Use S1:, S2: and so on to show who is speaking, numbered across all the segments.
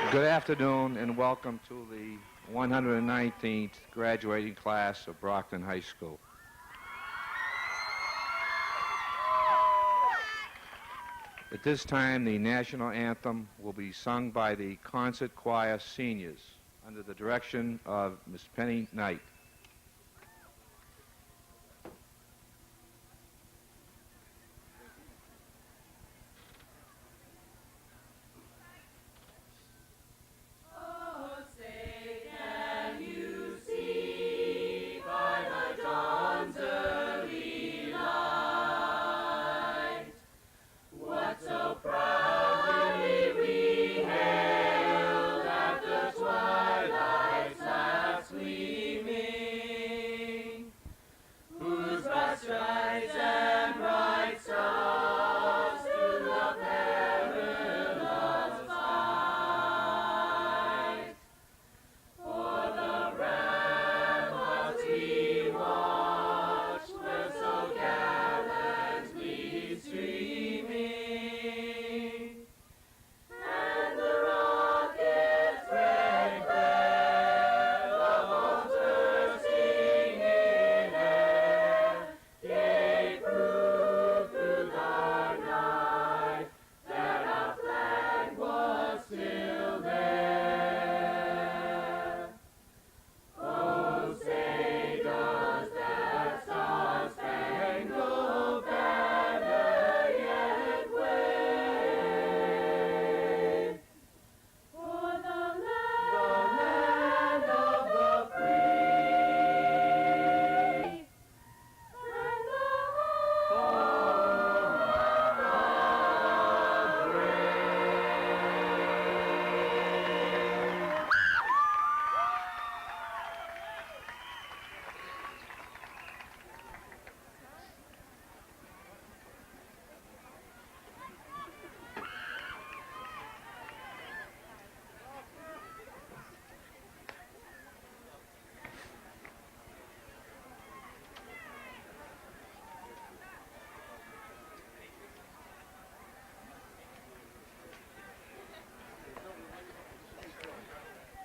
S1: Good afternoon and welcome to the 119th graduating class of Brockton High School. At this time, the national anthem will be sung by the Concert Choir Seniors under the direction of Miss Penny Knight.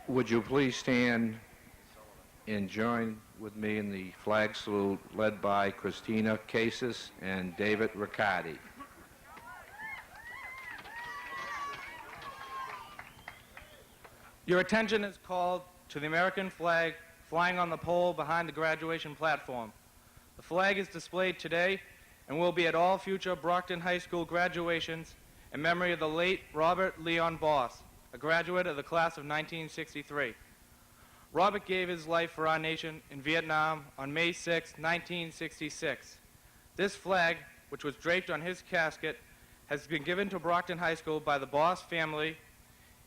S1: Would you please stand and join with me in the flag salute led by Christina Casas and David Riccardi.
S2: Your attention is called to the American flag flying on the pole behind the graduation platform. The flag is displayed today and will be at all future Brockton High School graduations in memory of the late Robert Leon Boss, a graduate of the class of 1963. Robert gave his life for our nation in Vietnam on May 6, 1966. This flag, which was draped on his casket, has been given to Brockton High School by the Boss family,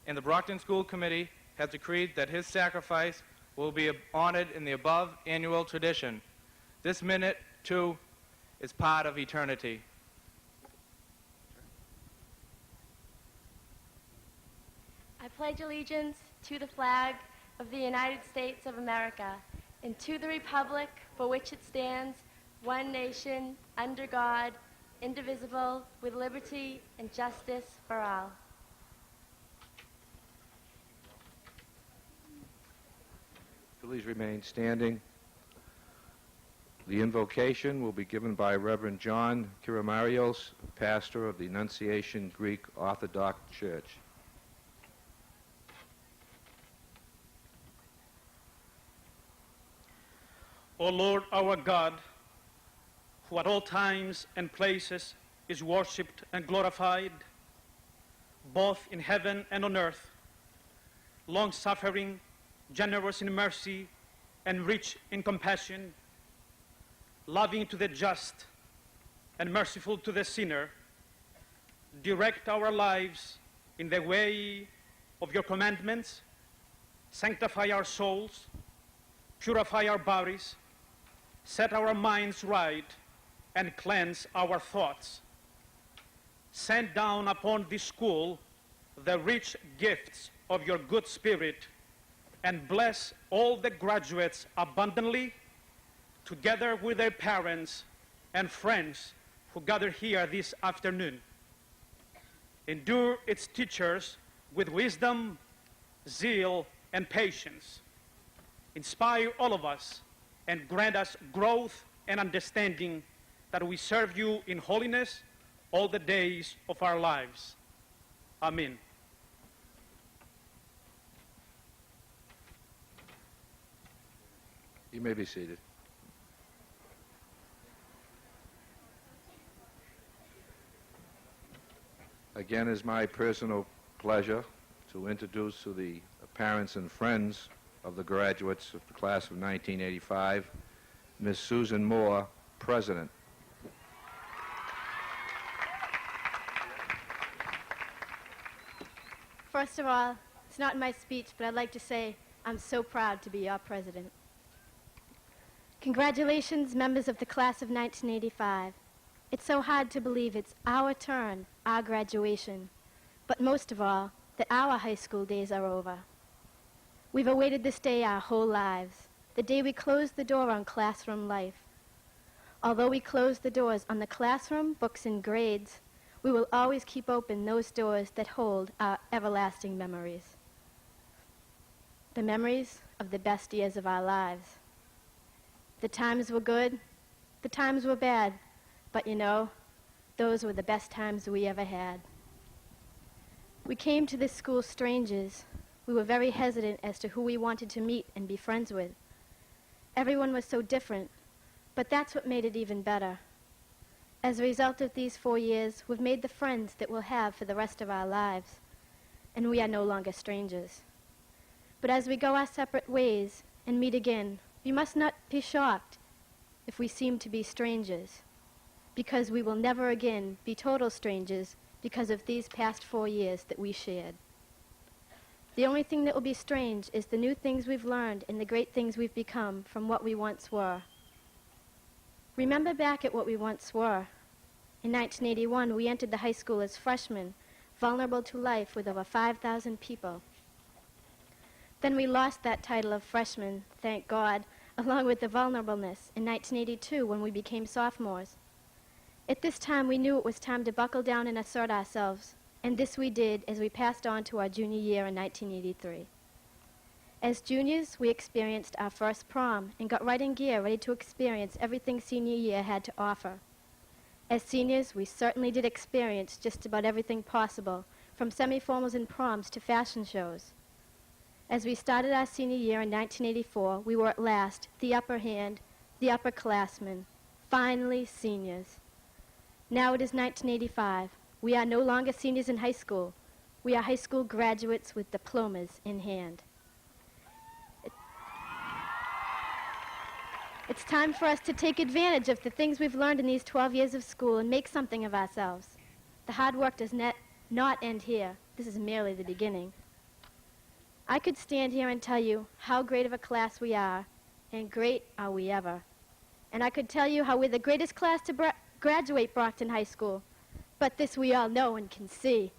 S2: and the Brockton School Committee has decreed that his sacrifice will be honored in the above annual tradition. This minute, too, is part of eternity.
S3: I pledge allegiance to the flag of the United States of America and to the republic for which it stands, one nation, under God, indivisible, with liberty and justice for all.
S1: Please remain standing. The invocation will be given by Reverend John Kiramarios, pastor of the Annunciation Greek Orthodox Church.
S4: O Lord our God, who at all times and places is worshipped and glorified, both in heaven and on earth, long-suffering, generous in mercy, and rich in compassion, loving to the just and merciful to the sinner, direct our lives in the way of your commandments, sanctify our souls, purify our bodies, set our minds right, and cleanse our thoughts. Send down upon this school the rich gifts of your good spirit, and bless all the graduates abundantly, together with their parents and friends who gather here this afternoon. Endure its teachers with wisdom zeal, and patience. Inspire all of us and grant us growth and understanding that we serve you in holiness all the days of our lives. Amen.
S1: You may be seated. Again, it's my personal pleasure to introduce to the parents and friends of the graduates of the class of 1985, Ms. Susan Moore, President.
S3: First of all, it's not in my speech, but I'd like to say I'm so proud to be your president. Congratulations, members of the class of 1985. It's so hard to believe it's our turn, our graduation, but most of all, that our high school days are over. We've awaited this day our whole lives, the day we closed the door on classroom life. Although we closed the doors on the classroom, books, and grades, we will always keep open those doors that hold our everlasting memories. The memories of the best years of our lives. The times were good, the times were bad, but you know, those were the best times we ever had. We came to this school strangers. We were very hesitant as to who we wanted to meet and be friends with. Everyone was so different, but that's what made it even better. As a result of these 4 years, we've made the friends that we'll have for the rest of our lives, and we are no longer strangers. But as we go our separate ways and meet again, we must not be shocked if we seem to be strangers, because we will never again be total strangers because of these past 4 years that we shared. The only thing that will be strange is the new things we've learned and the great things we've become from what we once were. Remember back at what we once were. In 1981, we entered the high school as freshmen, vulnerable to life with over 5,000 people. Then we lost that title of freshman, thank God, along with the vulnerableness in 1982 when we became sophomores. At this time, we knew it was time to buckle down and assert ourselves, and this we did as we passed on to our junior year in 1983. As juniors, we experienced our first prom and got right in gear, ready to experience everything senior year had to offer. As seniors, we certainly did experience just about everything possible, from semi-formals and proms to fashion shows. As we started our senior year in 1984, we were at last the upper hand, the upperclassmen, finally seniors. Now it is 1985. We are no longer seniors in high school. We are high school graduates with diplomas in hand. It's time for us to take advantage of the things we've learned in these 12 years of school and make something of ourselves. The hard work does not end here. This is merely the beginning. I could stand here and tell you how great of a class we are, and great are we ever. And I could tell you how we're the greatest class to graduate Brockton High School, but this we all know and can see.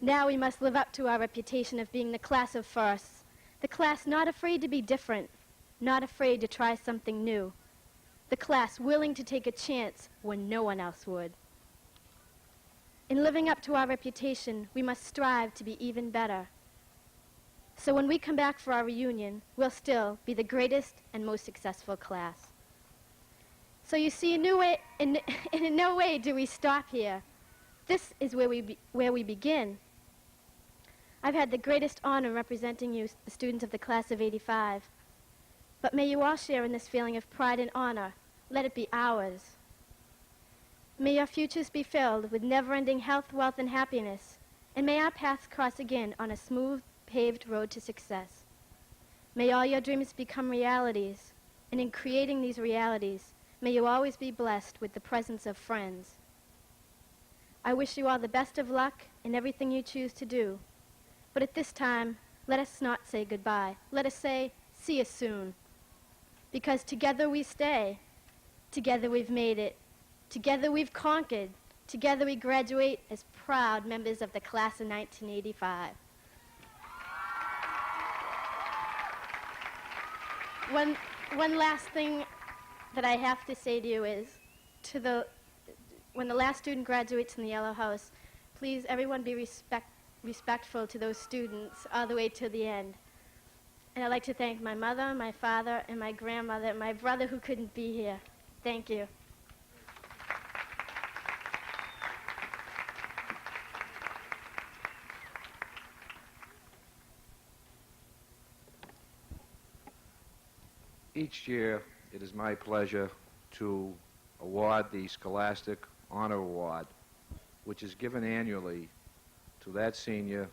S3: Now we must live up to our reputation of being the class of firsts, the class not afraid to be different, not afraid to try something new, the class willing to take a chance when no one else would. In living up to our reputation, we must strive to be even better. So when we come back for our reunion, we'll still be the greatest and most successful class. So you see, in no way do we stop here. This is where we begin. I've had the greatest honor representing you, the students of the class of '85. But may you all share in this feeling of pride and honor. Let it be ours. May your futures be filled with never-ending health, wealth, and happiness. And may our paths cross again on a smooth, paved road to success. May all your dreams become realities. And in creating these realities, may you always be blessed with the presence of friends. I wish you all the best of luck in everything you choose to do. But at this time, let us not say goodbye. Let us say, see you soon. Because together we stay. Together we've made it. Together we've conquered. Together we graduate as proud members of the class of 1985. One last thing that I have to say to you is, when the last student graduates in the Yellow House, please everyone be respectful to those students all the way to the end. And I'd like to thank my mother, my father, and my grandmother, and my brother who couldn't be here. Thank you.
S1: Each year, it is my pleasure to award the Scholastic Honor Award, which is given annually to that senior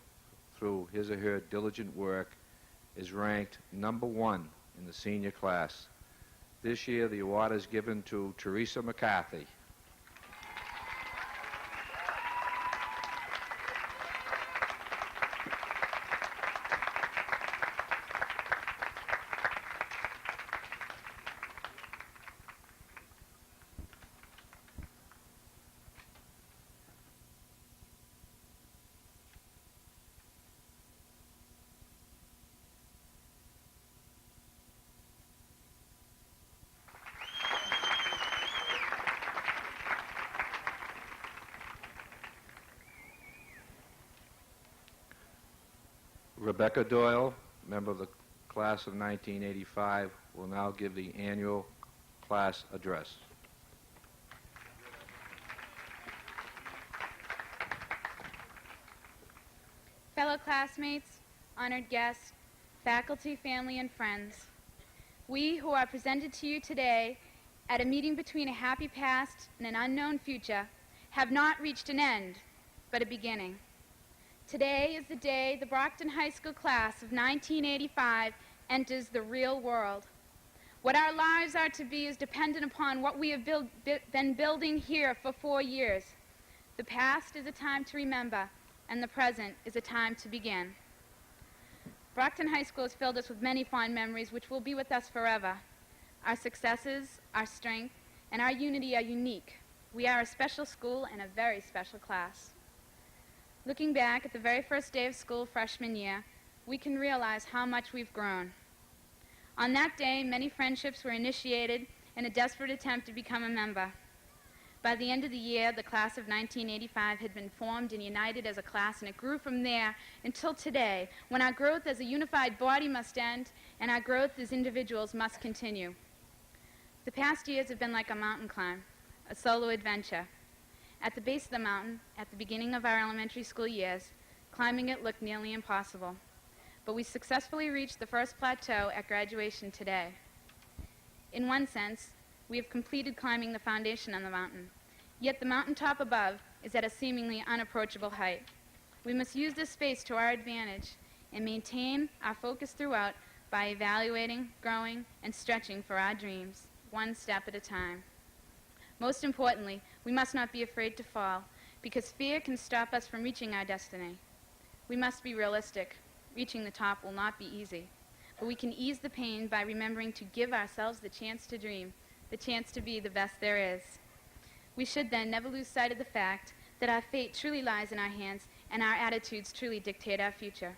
S1: through his or her diligent work is ranked #1 in the senior class. This year, the award is given to Teresa McCarthy. Rebecca Doyle, member of the class of 1985, will now give the annual class address.
S5: Fellow classmates, honored guests, faculty, family, and friends, we who are presented to you today at a meeting between a happy past and an unknown future have not reached an end, but a beginning. Today is the day the Brockton High School class of 1985 enters the real world. What our lives are to be is dependent upon what we have been building here for 4 years. The past is a time to remember, and the present is a time to begin. Brockton High School has filled us with many fond memories which will be with us forever. Our successes, our strength, and our unity are unique. We are a special school and a very special class. Looking back at the very first day of school freshman year, we can realize how much we've grown. On that day, many friendships were initiated in a desperate attempt to become a member. By the end of the year, the class of 1985 had been formed and united as a class, and it grew from there until today, when our growth as a unified body must end and our growth as individuals must continue. The past years have been like a mountain climb, a solo adventure. At the base of the mountain, at the beginning of our elementary school years, climbing it looked nearly impossible. But we successfully reached the first plateau at graduation today. In one sense, we have completed climbing the foundation on the mountain. Yet the mountaintop above is at a seemingly unapproachable height. We must use this space to our advantage and maintain our focus throughout by evaluating, growing, and stretching for our dreams, one step at a time. Most importantly, we must not be afraid to fall, because fear can stop us from reaching our destiny. We must be realistic. Reaching the top will not be easy, but we can ease the pain by remembering to give ourselves the chance to dream, the chance to be the best there is. We should then never lose sight of the fact that our fate truly lies in our hands and our attitudes truly dictate our future.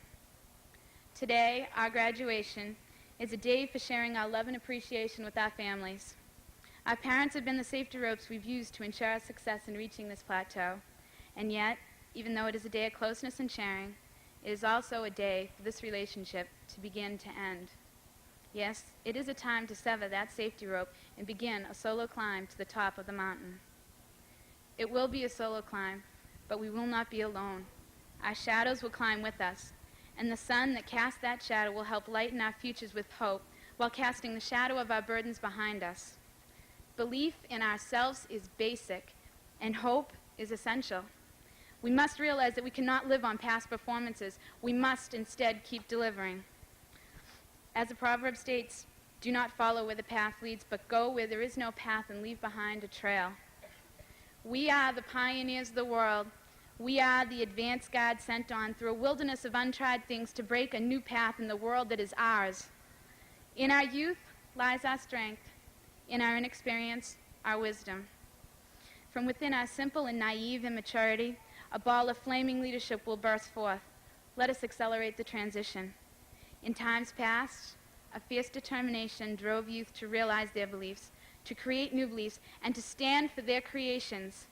S5: Today, our graduation is a day for sharing our love and appreciation with our families. Our parents have been the safety ropes we've used to ensure our success in reaching this plateau. And yet, even though it is a day of closeness and sharing, it is also a day for this relationship to begin to end. Yes, it is a time to sever that safety rope and begin a solo climb to the top of the mountain. It will be a solo climb, but we will not be alone. Our shadows will climb with us, and the sun that casts that shadow will help lighten our futures with hope while casting the shadow of our burdens behind us. Belief in ourselves is basic, and hope is essential. We must realize that we cannot live on past performances. We must instead keep delivering. As the proverb states, do not follow where the path leads, but go where there is no path and leave behind a trail. We are the pioneers of the world. We are the advance guard sent on through a wilderness of untried things to break a new path in the world that is ours. In our youth lies our strength. In our inexperience, our wisdom. From within our simple and naive immaturity, a ball of flaming leadership will burst forth. Let us accelerate the transition. In times past, a fierce determination drove youth to realize their beliefs, to create new beliefs, and to stand for their creations.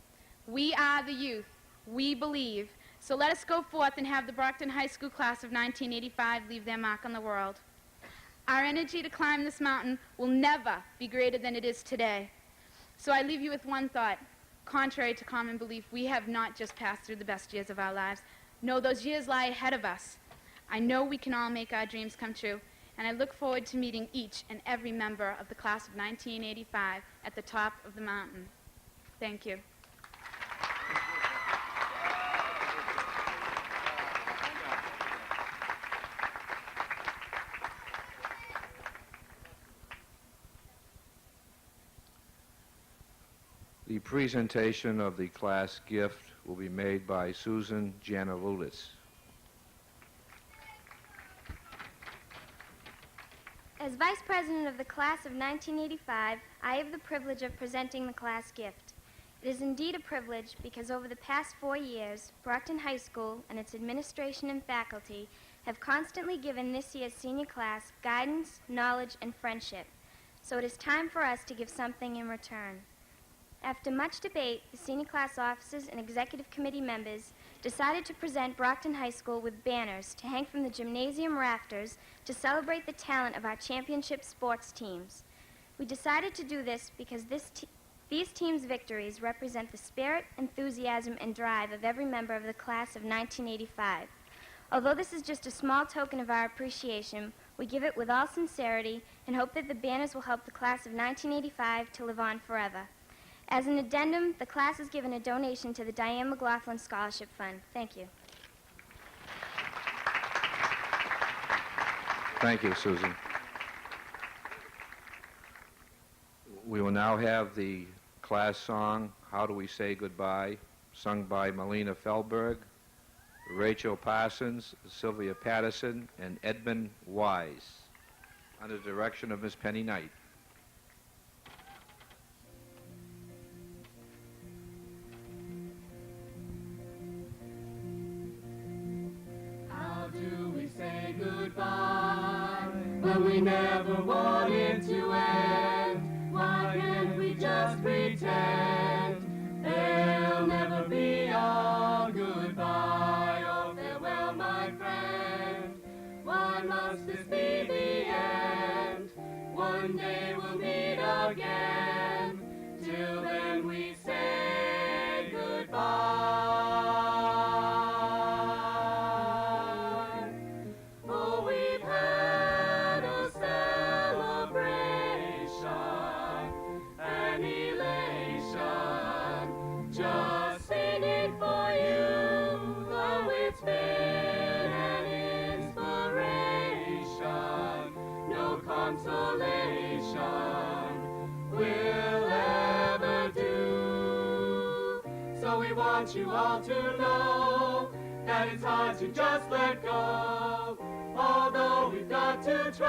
S5: We are the youth. We believe. So let us go forth and have the Brockton High School class of 1985 leave their mark on the world. Our energy to climb this mountain will never be greater than it is today. So I leave you with one thought. Contrary to common belief, we have not just passed through the best years of our lives. No, those years lie ahead of us. I know we can all make our dreams come true, and I look forward to meeting each and every member of the class of 1985 at the top of the mountain. Thank you.
S1: The presentation of the class gift will be made by Susan Janalulis.
S3: As Vice President of the Class of 1985, I have the privilege of presenting the class gift. It is indeed a privilege because over the past 4 years, Brockton High School and its administration and faculty have constantly given this year's senior class guidance, knowledge, and friendship. So it is time for us to give something in return. After much debate, the senior class officers and executive committee members decided to present Brockton High School with banners to hang from the gymnasium rafters to celebrate the talent of our championship sports teams. We decided to do this because these teams' victories represent the spirit, enthusiasm, and drive of every member of the class of 1985. Although this is just a small token of our appreciation, we give it with all sincerity and hope that the banners will help the class of 1985 to live on forever. As an addendum, the class has given a donation to the Diane McLaughlin Scholarship Fund. Thank you.
S1: Thank you, Susan. We will now have the class song, How Do We Say Goodbye, sung by Melina Feldberg, Rachel Parsons, Sylvia Patterson, and Edmund Wise, under the direction of Miss Penny Knight.
S6: How do we say goodbye when we never want it to end? Why can't we just pretend there'll never be a goodbye or farewell, my friend? Why must this be the end? One day we'll meet again. Till then we say goodbye. Oh, we've had a celebration, an elation, just singing for you. Though it's been an inspiration, no consolation will ever do. So we want you all to know that it's hard to just let go, although we've got to try.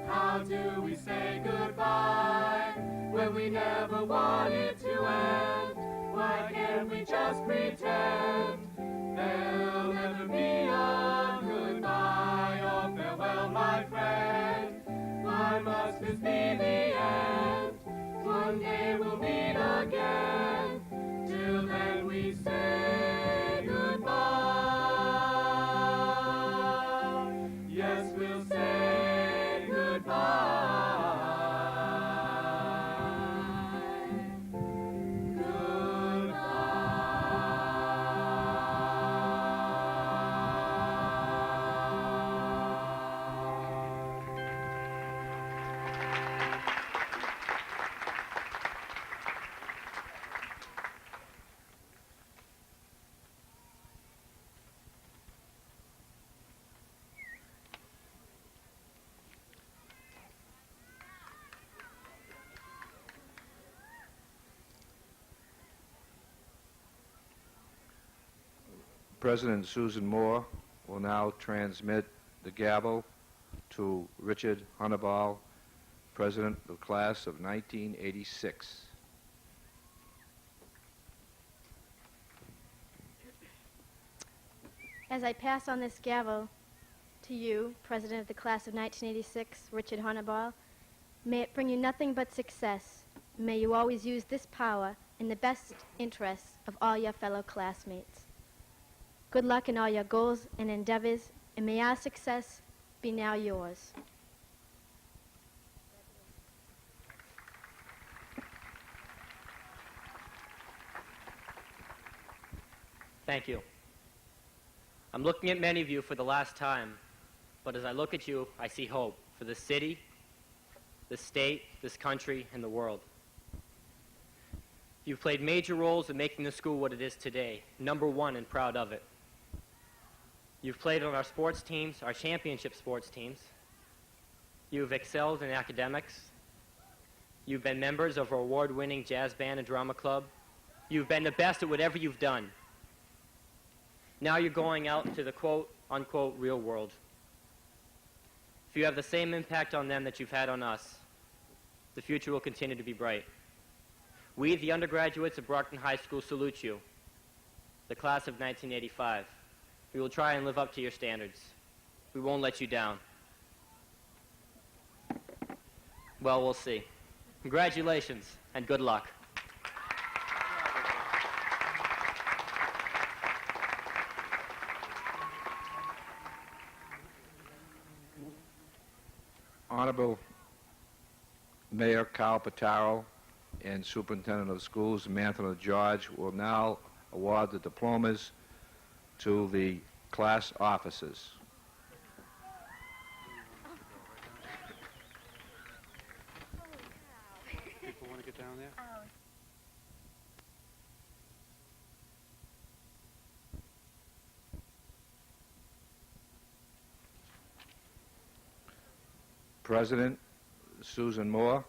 S6: How do we say goodbye when we never want it to end? Why can't we just pretend there'll never be a goodbye or farewell, my friend? Why must this be the end? One day we'll meet again. Till then we say goodbye. Yes, we'll say goodbye.
S1: President Susan Moore will now transmit the gavel to Richard Honeyball, President of the Class of 1986.
S3: As I pass on this gavel to you, President of the Class of 1986, Richard Honeyball, may it bring you nothing but success. May you always use this power in the best interests of all your fellow classmates. Good luck in all your goals and endeavors, and may our success be now yours.
S7: Thank you. I'm looking at many of you for the last time, but as I look at you, I see hope for the city, the state, this country, and the world. You've played major roles in making the school what it is today, #1 and proud of it. You've played on our sports teams, our championship sports teams. You've excelled in academics. You've been members of our award-winning jazz band and drama club. You've been the best at whatever you've done. Now you're going out to the quote-unquote real world. If you have the same impact on them that you've had on us, the future will continue to be bright. We, the undergraduates of Brockton High School, salute you, the class of 1985. We will try and live up to your standards. We won't let you down. Well, we'll see. Congratulations, and good luck.
S1: Honorable Mayor Carl Pataro and Superintendent of Schools Manthana George will now award the diplomas to the class officers.
S8: People want to get down there?
S1: President Susan Moore.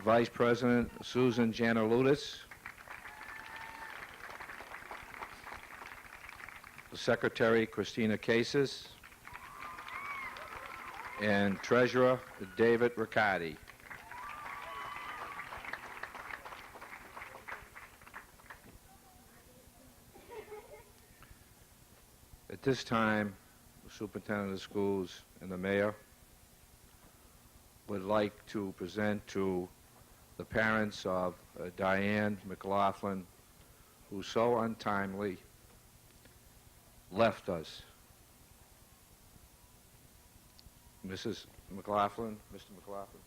S1: Vice President Susan Janaludis. Secretary Christina Cases. And Treasurer David Riccardi. At this time, the Superintendent of Schools and the Mayor would like to present to the parents of Diane McLaughlin, who so untimely left us. Mrs. McLaughlin, Mr. McLaughlin.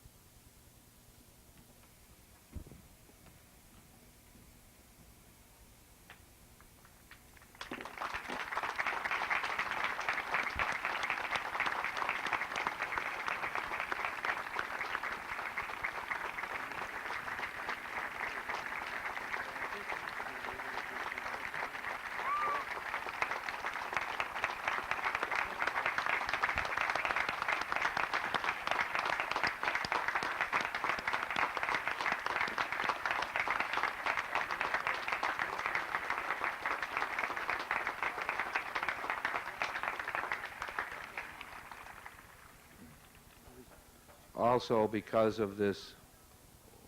S1: Also, because of this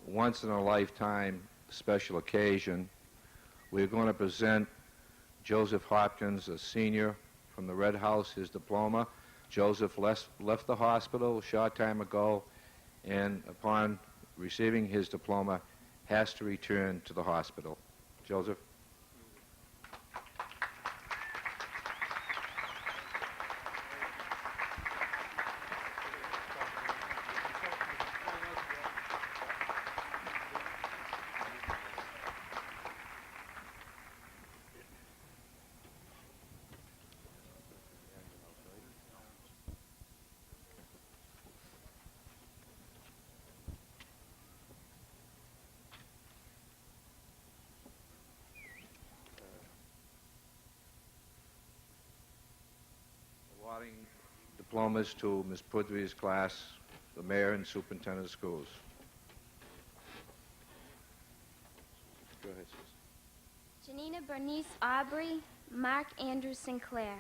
S1: once-in-a-lifetime special occasion, we're going to present Joseph Hopkins, a senior from the Red House, his diploma. Joseph left the hospital a short time ago, and upon receiving his diploma, has to return to the hospital. Joseph? Awarding diplomas to Ms. Pudvi's class, the Mayor and Superintendent of Schools. Go ahead, Susan.
S9: Janina Bernice Aubrey, Mark Andrew Sinclair.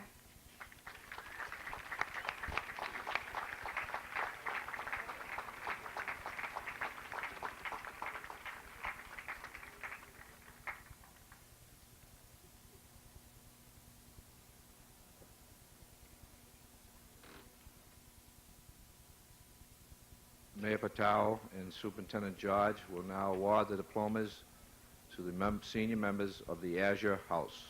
S1: Mayor Patel and Superintendent George will now award the diplomas to the senior members of the Azure House.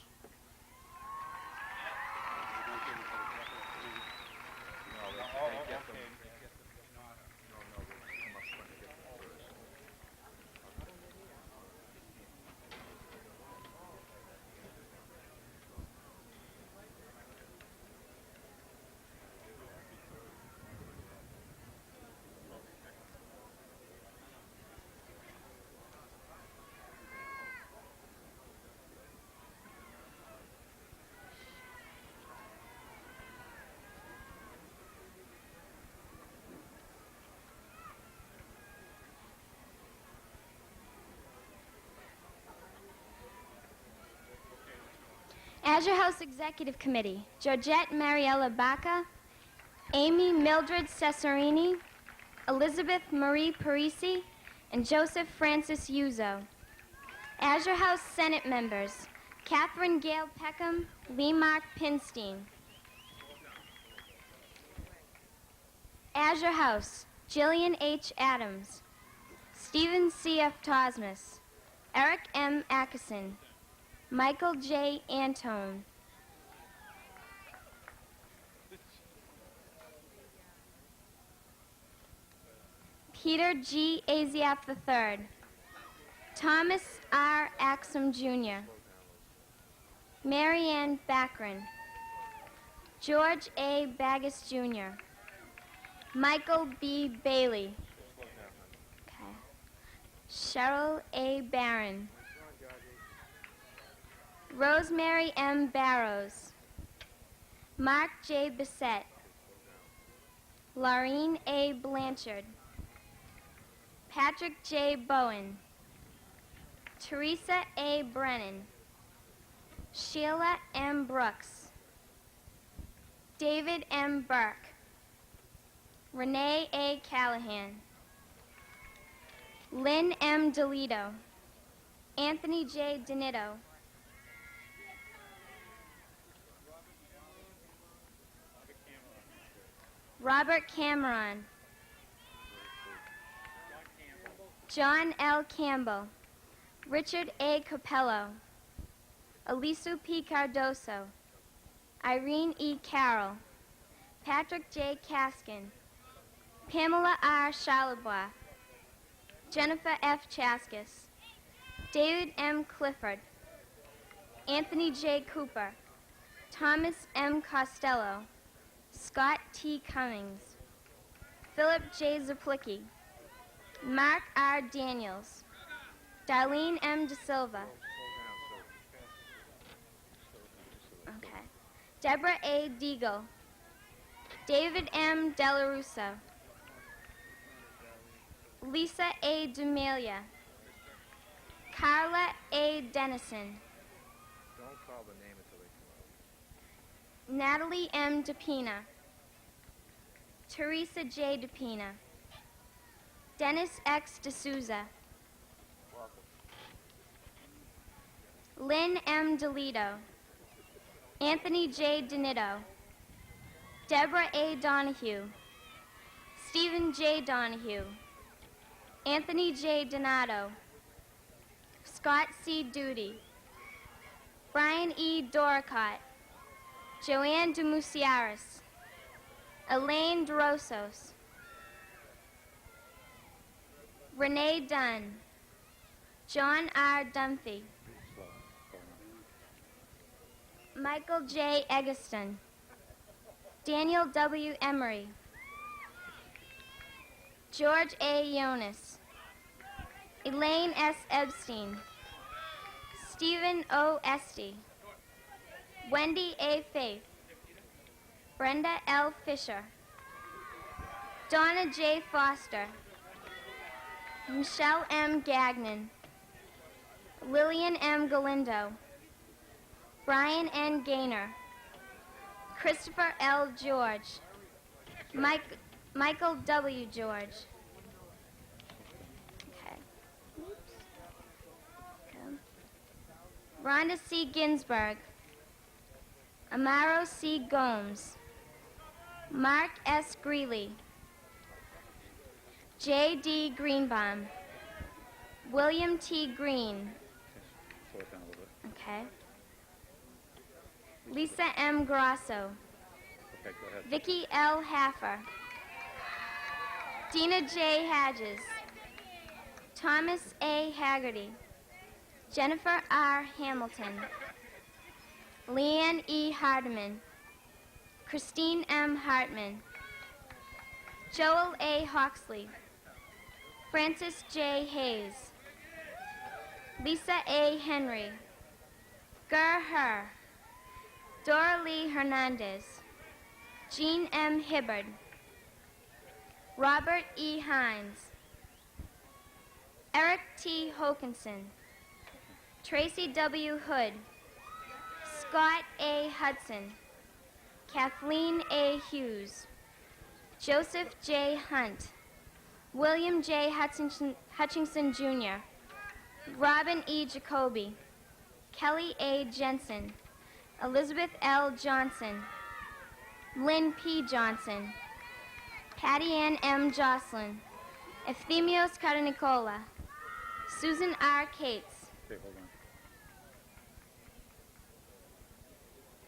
S9: Azure House Executive Committee, Georgette Mariella Baca, Amy Mildred Cesarini, Elizabeth Marie Parisi, and Joseph Francis Uzo. Azure House Senate members, Catherine Gale Peckham, Lee Mark Pinstein. Azure House, Jillian H. Adams, Stephen C. F. Tosmas, Eric M. Ackerson, Michael J. Antone. Peter G. Aziaf III, Thomas R. Axum Jr., Marianne Baccarin, George A. Baggis Jr., Michael B. Bailey, Cheryl A. Barron, Rosemary M. Barrows, Mark J. Bissett, Laureen A. Blanchard, Patrick J. Bowen, Teresa A. Brennan, Sheila M. Brooks, David M. Burke, Renee A. Callahan, Lynn M. DeLito, Anthony J. Donito, Robert Cameron, John L. Campbell, Richard A. Capello, Elisu P. Cardoso, Irene E. Carroll, Patrick J. Kaskin, Pamela R. Charlebois, Jennifer F. Chaskis, David M. Clifford, Anthony J. Cooper, Thomas M. Costello, Scott T. Cummings, Philip J. Zaplicki, Mark R. Daniels, Darlene M. De Silva, Deborah A. Deagle, David M. Delarusso, Lisa A. D'Amelia, Carla A. Dennison,
S1: Don't call the name until they come out.
S9: Natalie M. DePina, Teresa J. DePina, Dennis X. D'Souza, Lynn M. DeLito, Anthony J. Donito, Deborah A. Donahue, Stephen J. Donahue, Anthony J. Donato, Scott C. Duty, Brian E. Doricott, Joanne DeMusiaris, Elaine DeRosos, Renee Dunn, John R. Dunphy, Michael J. Eggleston, Daniel W. Emery, George A. Jonas, Elaine S. Epstein, Stephen O. Esty, Wendy A. Faith, Brenda L. Fisher, Donna J. Foster, Michelle M. Gagnon, Lillian M. Galindo, Brian N. Gaynor, Christopher L. George, Michael W. George. Okay. Rhonda C. Ginsburg, Amaro C. Gomes, Mark S. Greeley, J.D. Greenbaum, William T. Green,
S8: Slow it down a little bit.
S9: okay, Lisa M. Grasso,
S8: Okay, go ahead.
S9: Vicky L. Haffer, Dina J. Hadges, Thomas A. Haggerty, Jennifer R. Hamilton, Leanne E. Hardiman, Christine M. Hartman, Joel A. Hawksley, Francis J. Hayes, Lisa A. Henry, Gur Her, Dora Lee Hernandez, Jean M. Hibbard, Robert E. Hines, Eric T. Hokinson, Tracy W. Hood, Scott A. Hudson, Kathleen A. Hughes, Joseph J. Hunt, William J. Hutchinson Jr., Robin E. Jacoby, Kelly A. Jensen, Elizabeth L. Johnson, Lynn P. Johnson, Patty Ann M. Jocelyn, Euphemios Caranicola, Susan R. Cates,
S8: Okay, hold on.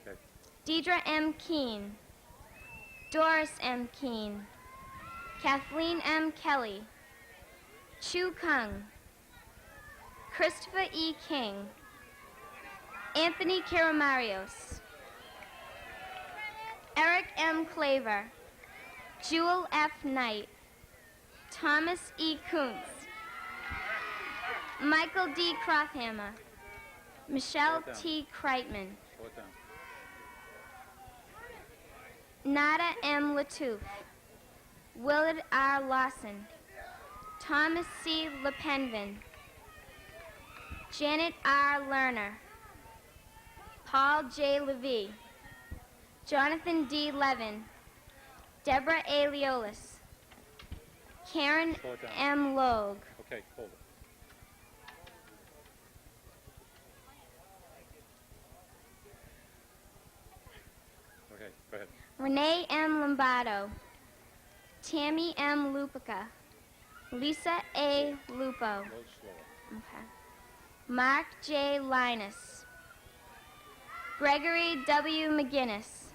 S8: Okay.
S9: Deidre M. Keene, Doris M. Keene, Kathleen M. Kelly, Chu Kung, Christopher E. King, Anthony Karamarios, Eric M. Claver, Jewel F. Knight, Thomas E. Kuntz, Michael D. Crofhammer, Michelle
S8: Slow it down.
S9: T. Kreitman,
S8: Slow it down.
S9: Nada M. Latouf, Willard R. Lawson, Thomas C. LePenvin, Janet R. Lerner, Paul J. Levy, Jonathan D. Levin, Deborah A. Leolis, Karen
S8: Slow it down.
S9: M. Logue,
S8: Okay, hold it. Okay, go ahead.
S9: Renee M. Lombardo, Tammy M. Lupica, Lisa A. Lupo,
S8: A little slower.
S9: okay. Mark J. Linus, Gregory W. McGinnis,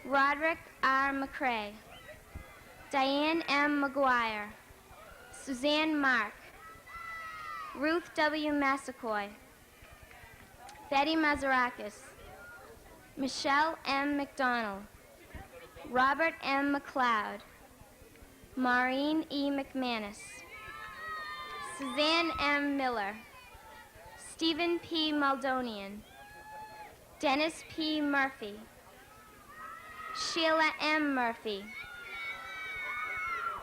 S9: Roderick R. McCrae, Diane M. McGuire, Suzanne Mark, Ruth W. Massacoy, Betty Mazarakis, Michelle M. McDonald, Robert M. McLeod, Maureen E. McManus, Suzanne M. Miller, Stephen P. Maldonian, Dennis P. Murphy, Sheila M. Murphy,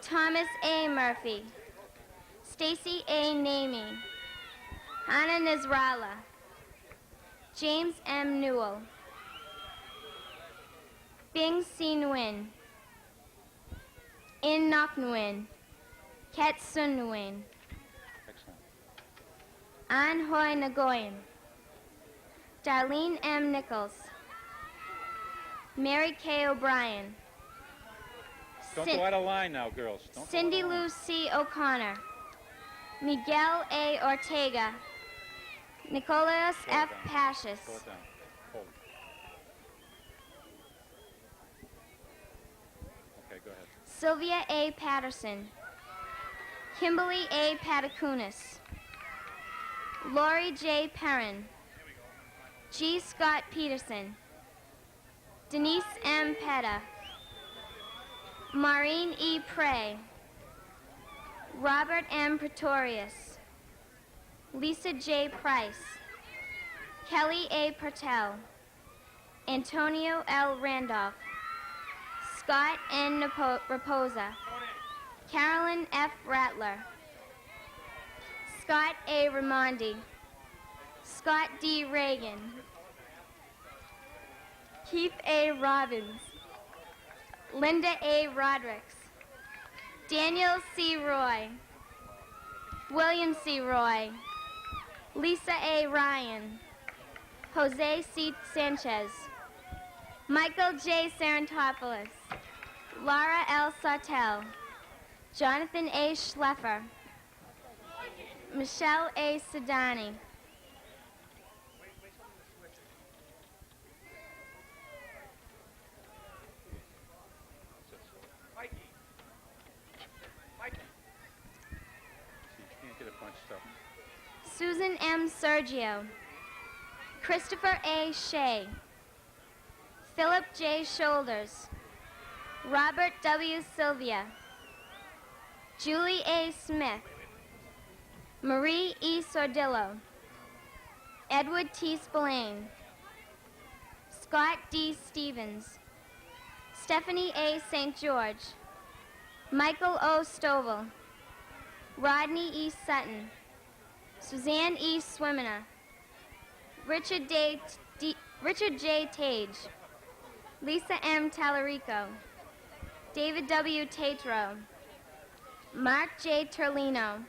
S9: Thomas A. Murphy, Stacy A. Namey, Hannah Nasrallah, James M. Newell, Bing Si Nguyen, In Nok Nguyen, Ket Sun Nguyen,
S8: Excellent.
S9: An Hoi Nagoyan, Darlene M. Nichols, Mary K. O'Brien,
S8: Don't
S9: Cin-
S8: go out of line now, girls. Don't go
S9: Cindy
S8: out of line.
S9: Lou C. O'Connor, Miguel A. Ortega, Nicholas
S8: Slow it
S9: F.
S8: down.
S9: Pashis,
S8: Slow it down. Hold it. Okay, go ahead.
S9: Sylvia A. Patterson, Kimberly A. Patakunis, Lori J. Perrin, G. Scott Peterson, Denise M. Petta, Maureen E. Prey, Robert M. Pretorius, Lisa J. Price, Kelly A. Pertel, Antonio L. Randolph, Scott N. Raposa, Carolyn F. Rattler, Scott A. Ramondi, Scott D. Reagan, Keith A. Robbins, Linda A. Rodericks, Daniel C. Roy, William C. Roy, Lisa A. Ryan, Jose C. Sanchez, Michael J. Sarantopoulos, Laura L. Sartell, Jonathan A. Schleffer, Michelle A. Sedani,
S8: See, you can't get it bunched up.
S9: Susan M. Sergio, Christopher A. Shea, Philip J. Shoulders, Robert W. Sylvia, Julie A. Smith, Marie E. Sordillo, Edward T. Spillane, Scott D. Stevens, Stephanie A. St. George, Michael O. Stovall, Rodney E. Sutton, Suzanne E. Swimina, Richard J. Tage, Lisa M. Tallarico, David W. Tatro, Mark J. Turlino,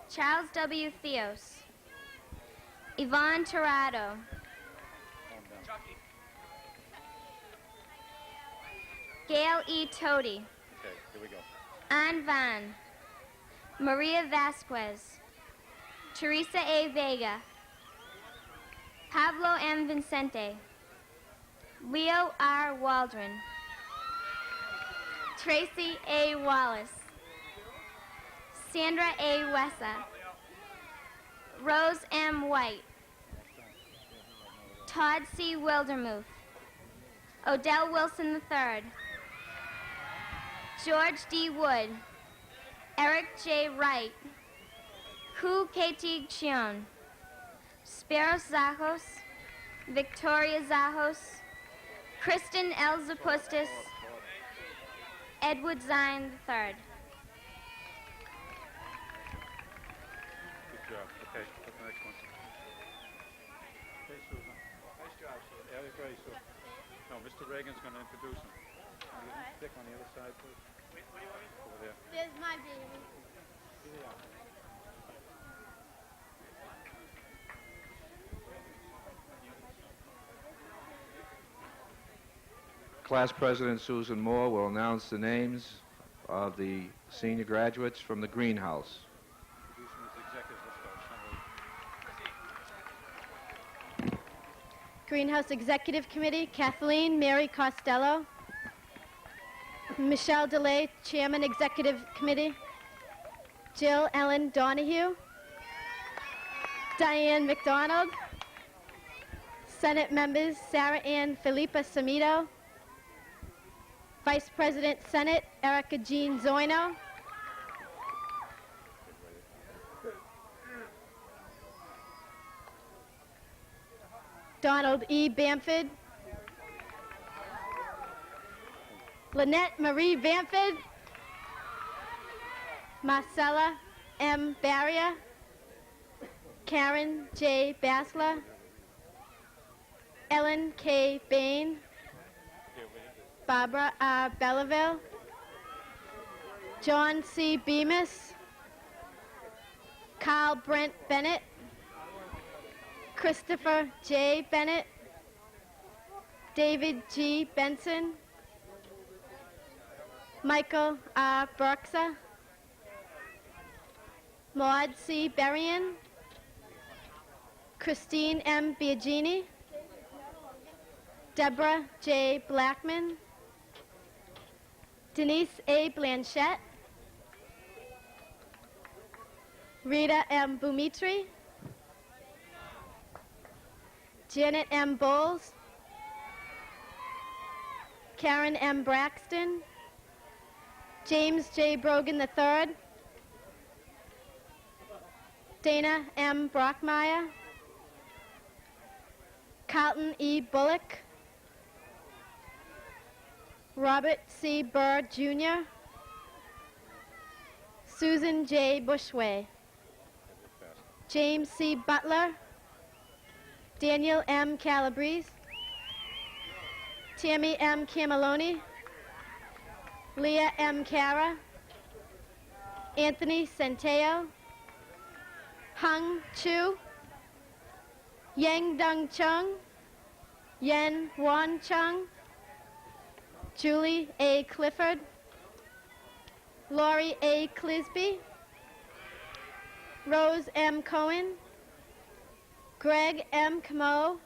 S9: Charles W. Theos, Yvonne Tirado, Gail E. Tody,
S8: Okay, here we go.
S9: Ann Van, Maria Vasquez, Teresa A. Vega, Pablo M. Vincente, Leo R. Waldron, Tracy A. Wallace, Sandra A. Wessa, Rose M. White, Todd C. Wildermuth, Odell Wilson III, George D. Wood, Eric J. Wright, Ku Keti Chion, Spiros Zahos, Victoria Zahos, Kristen L. Zapustis, Edward Zine III.
S8: Good job. Okay, what's the next one? Okay, Susan. Nice job, Susan. Yeah, that's right, Susan. No, Mr. Reagan's going to introduce him. Stick on the other side, please. Over there.
S9: There's my baby.
S8: Here they are.
S1: Class President Susan Moore will announce the names of the senior graduates from the greenhouse.
S8: Introduce him as executives. Let's go.
S10: Greenhouse Executive Committee, Kathleen Mary Costello, Michelle DeLay, Chairman Executive Committee, Jill Ellen Donahue, Diane McDonald, Senate members Sarah Ann Filipa Samito, Vice President Senate Erica Jean Zoino, Donald E. Bamford, Lynette Marie Bamford, Marcella M. Barria, Karen J. Basler, Ellen K. Bain, Barbara R. Belleville, John C. Bemis, Carl Brent Bennett, Christopher J. Bennett, David G. Benson, Michael R. Burksa, Maud C. Berrien, Christine M. Biagini, Deborah J. Blackman, Denise A. Blanchette, Rita M. Bumitri, Janet M. Bowles, Karen M. Braxton, James J. Brogan III, Dana M. Brockmeyer, Carlton E. Bullock, Robert C. Burr, Jr., Susan J. Bushway, James C. Butler, Daniel M. Calabrese, Tammy M. Cameloni, Leah M. Cara, Anthony Centeo, Hung Chu, Yang Dong Chung, Yen Wan Chung, Julie A. Clifford, Lori A. Clisby, Rose M. Cohen, Greg M. Camo,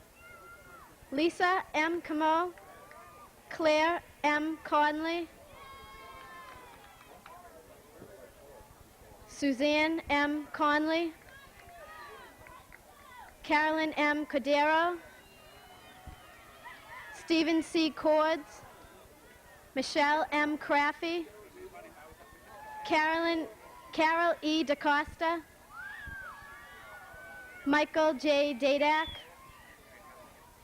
S10: Lisa M. Camo, Claire M. Conley, Suzanne M. Conley, Carolyn M. Cordero, Stephen C. Cords, Michelle M. Craffey, Carol E. DaCosta, Michael J. Dadak,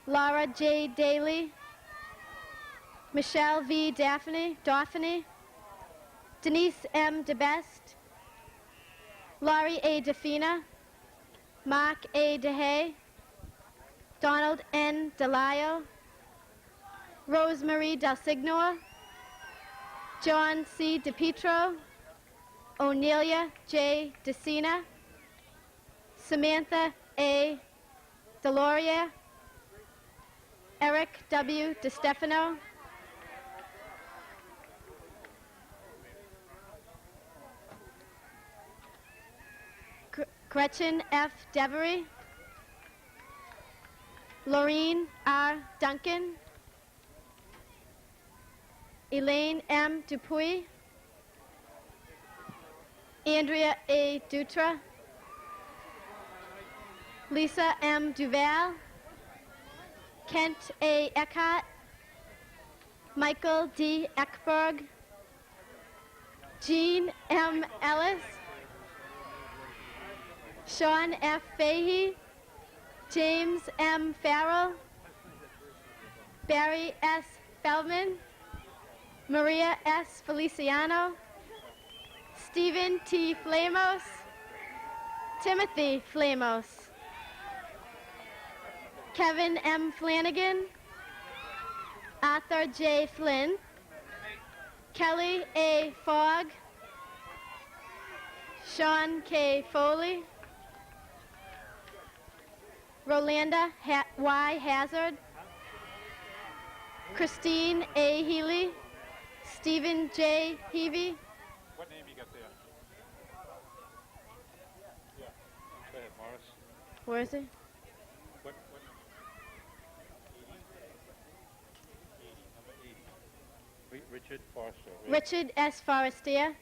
S10: Laura J. Daly, Michelle V. Daphne, Denise M. DeBest, Laurie A. DeFina, Mark A. DeHay, Donald N. DeLio, Rosemarie Delsignor, John C. DePietro, Onelia J. DeCina, Samantha A. Deloria, Eric W. DeStefano, Gretchen F. Devery, Laureen R. Duncan, Elaine M. Dupuy, Andrea A. Dutra, Lisa M. Duval, Kent A. Eckhart, Michael D. Eckberg, Jean M. Ellis, Sean F. Fahey, James M. Farrell, Barry S. Feldman, Maria S. Feliciano, Stephen T. Flamos, Timothy Flamos, Kevin M. Flanagan, Arthur J. Flynn, Kelly A. Fogg, Sean K. Foley, Rolanda Y. Hazard, Christine A. Healy, Stephen J. Heavey.
S8: What name you got there? Yeah. Go ahead, Morris.
S10: Where is he?
S8: What? 80, number 80. Richard Forster. Right?
S10: Richard S. Forestier,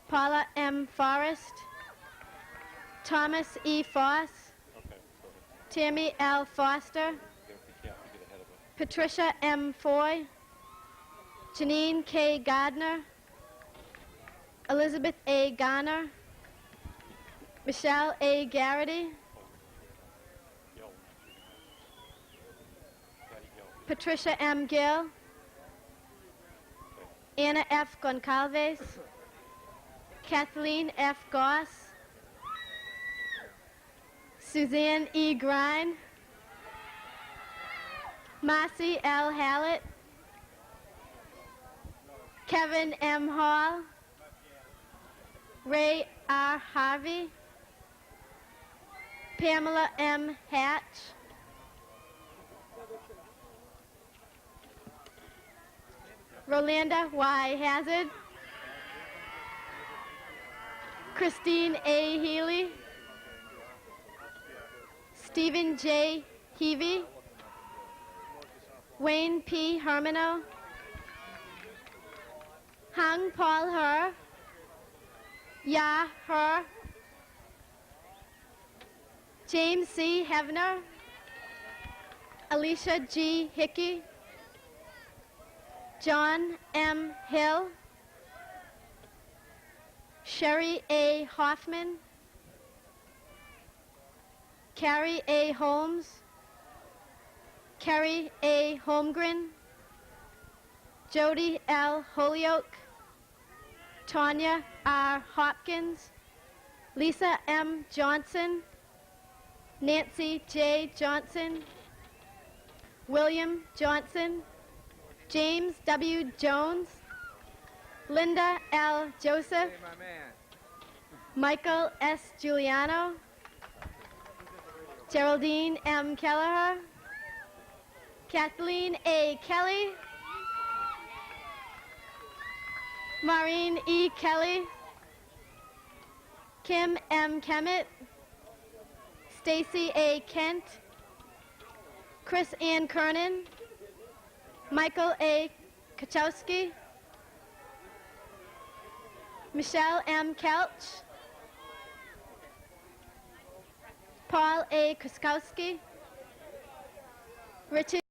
S10: Paula M. Forrest, Thomas E. Foss,
S8: Okay, go ahead.
S10: Tammy L. Foster,
S8: Be careful, get ahead of it.
S10: Patricia M. Foy, Janine K. Gardner, Elizabeth A. Garner, Michelle A. Garrity,
S8: Gill. Patty Gill.
S10: Patricia M. Gill, Anna F. Goncalves, Kathleen F. Goss, Suzanne E. Grine, Marcy L. Hallett, Kevin M. Hall, Ray R. Harvey, Pamela M. Hatch, Rolanda Y. Hazard, Christine A. Healy, Stephen J. Heavey, Wayne P. Hermano, Hung Paul Her, Ya Her, James C. Hevner, Alicia G. Hickey, John M. Hill, Sherry A. Hoffman, Carrie A. Holmes, Kerry A. Holmgren, Jody L. Holyoke, Tanya R. Hopkins, Lisa M. Johnson, Nancy J. Johnson, William Johnson, James W. Jones, Linda L. Joseph,
S1: Hey, my man.
S10: Michael S. Giuliano, Geraldine M. Kelleher, Kathleen A. Kelly, Maureen E. Kelly, Kim M. Kemet, Stacy A. Kent, Chris Ann Kernan, Michael A. Kachowski, Michelle M. Kelch, Paul A. Kuskowski, Richard